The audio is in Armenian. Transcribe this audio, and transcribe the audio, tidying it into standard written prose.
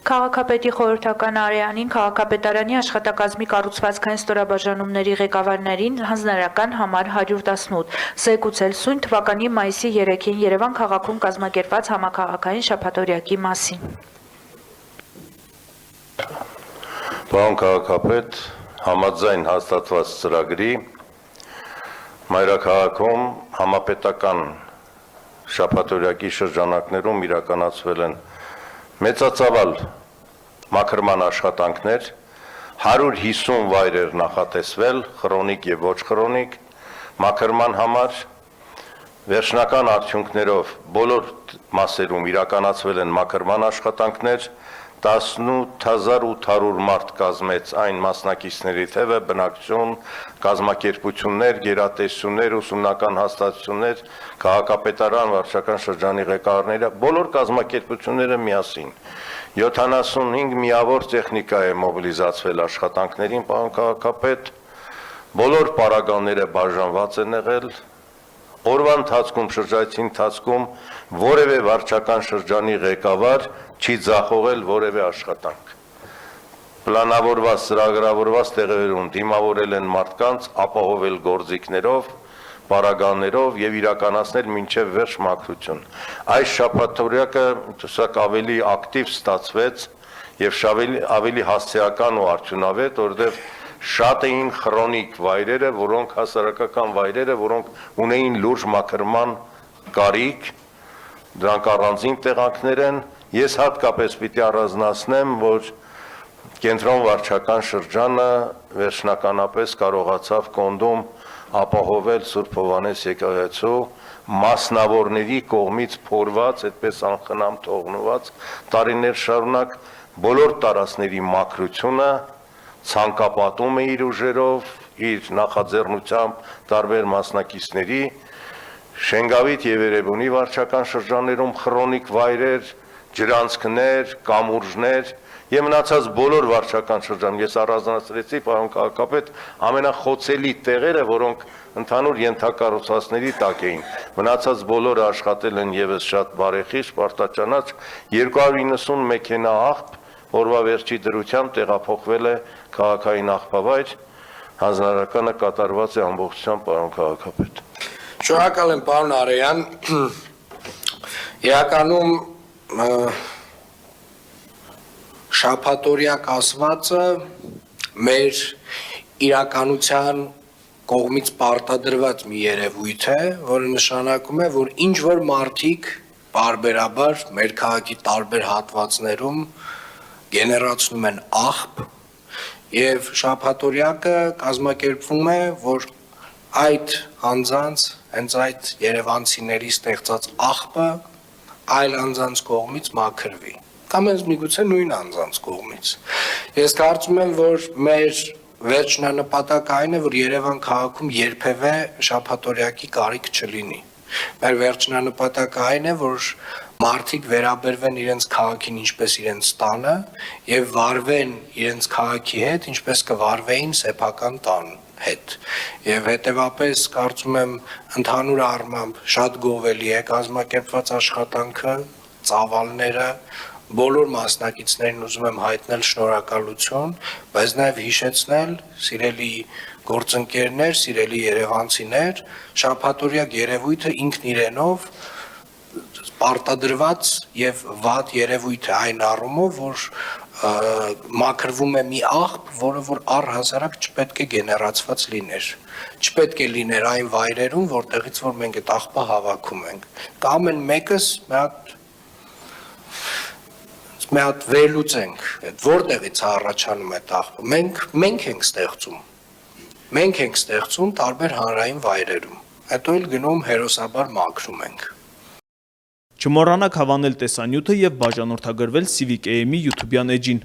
Քաղաքապետի խորհրդական Արեանին քաղաքապետարանի աշխատակազմի կառուցվածքային ստորաբաժանումների ղեկավարներին հանձնարարական համար 118 զեկուցել սույն թվականի մայիսի 3-ին Երևան քաղաքում կազմակերպված համաքաղաքային շաբաթօրյակի մասին։ Պարոն քաղաքապետ, համաձայն հաստատված ծրագրի մայրաքաղաքում համապետական շաբաթօրյակի շրջանակներում իրականացվել են մեծածավալ մաքրման աշխատանքներ, 150 վայրեր նախատեսվել, խրոնիկ եւ ոչ խրոնիկ, մաքրման համար, վերջնական արդյունքներով բոլոր մասերում իրականացվել են մաքրման աշխատանքներ, 18800 մարդ կազմեց այն մասնակիցների թևը, բնակչություն, կազմակերպություններ, գերատեսչություններ, ուսումնական հաստատություններ, քաղաքապետարան, վարչական շրջանի ղեկավարները, բոլոր կազմակերպությունները միասին 75 միավոր տեխնիկա է մոբիլիզացվել աշխատանքներին, պարոն քաղաքապետ, բոլոր պարագաները բաժանված են եղել, օրվա ընթացքում, շրջայցի ընթացքում որևէ վարչական շրջանի ղեկավար չի ձախողել որևէ աշխատանք։ Պլանավորված, ծրագրավորված տեղերում դիմավորել են մարդկանց, ապահովել գործիքներով, պարագաներով եւ իրականացնել մինչեւ վերջ մաքրություն։ Այս շաբաթօրյակը ցույց ավելի ակտիվ ստացվեց եւ ավելի հասցեական ու արդյունավետ, որովհետեւ շատ էին խրոնիկ վայրերը, որոնք հասարակական վայրերը, որոնք ունեին լուրջ մաքրման կարիք, դրանք առանձին տեղանքներ են։ Ես հատկապես պիտի առանձնացնեմ, որ կենտրոն վարչական շրջանը վերջնականապես կարողացավ կոնդում ապահովել Սուրբ Հովհաննես եկեղեցու մասնավորների կողմից փորված, այդպես անխնամ թողնված տարիներ շարունակ բոլոր տարածքների մաքրությունը ցանկապատում է իր ուժերով, իր նախաձեռնությամբ տարբեր մասնակիցների, Շենգավիթ եւ Երևանի վարչական շրջաններում խրոնիկ վայրեր, ջրանցքներ, կամուրջներ եւ մնացած բոլոր վարչական շրջան, ես առանձնացրեցի, պարոն քաղաքապետ, ամենախոցելի տեղերը, որոնք ընդհանուր ենթակառուցվածքների տակ էին, մնացած բոլորը աշխատել են եւս շատ բարեխիղճ, պարտաճանաչ, 290 մեքենա աղբ օրվա վերջի դրությամբ տեղափոխվել է քաղաքային աղբավայր, հանձնարարականը կատարված է ամբողջությամբ, պարոն քաղաքապետ։ Շնորհակալ եմ, պարոն Արեյան, իրականում շաբաթօրյակ ասվածը մեր իրականության կողմից պարտադրված մի երևույթ է, որը նշանակում է, որ ինչ որ մարդիկ բարբերաբար մեր քաղաքի տարբեր հատվածներում գեներացնում են աղբ եւ շաբաթօրյակը կազմակերպվում է, որ այդ անձանց, հենց այդ երևանցիների ստեղծած աղբը այլ անձանց կողմից մաքրվի, կամ հենց միգուցե նույն անձանց կողմից։ Ես կարծում եմ, որ մեր վերջնանպատակը այն է, որ Երևան քաղաքում երբևէ շաբաթօրյակի կարիք չլինի։ Մեր վերջնանպատակը այն է, որ մարդիկ վերաբերվեն իրենց քաղաքին ինչպես իրենց տանը եւ վարվեն իրենց քաղաքի հետ, ինչպես կվարվեին սեփական տան հետ։ Եվ հետեւապես կարծում եմ ընդհանուր առմամբ շատ գովելի է կազմակերպված աշխատանքը, ծավալները, բոլոր մասնակիցներին ուզում եմ հայտնել շնորհակալություն, բայց նաեւ հիշեցնել, սիրելի գործընկերներ, սիրելի երևանցիներ, շաբաթօրյակ երևույթը ինքն իրենով պարտադրված եւ վատ երևույթ է այն առումով, որ մաքրվում է մի աղբ, որը որ առհասարակ չպետք է գեներացված լիներ, չպետք է լիներ այն վայրերում, որտեղից որ մենք այդ աղբը հավաքում ենք։ Կամ են մեկս մի հատ վերլուծենք, որտեղից է առաջանում այդ աղբը։ Մենք ենք ստեղծում։ Մենք ենք ստեղծում տարբեր հանրային վայրերում։ Հետո էլ գնում հերոսաբար մաքրում ենք։ Չմոռանաք հավանել տեսանյութը եւ բաժանորդագրվել Civic AM-ի YouTube-յան էջին։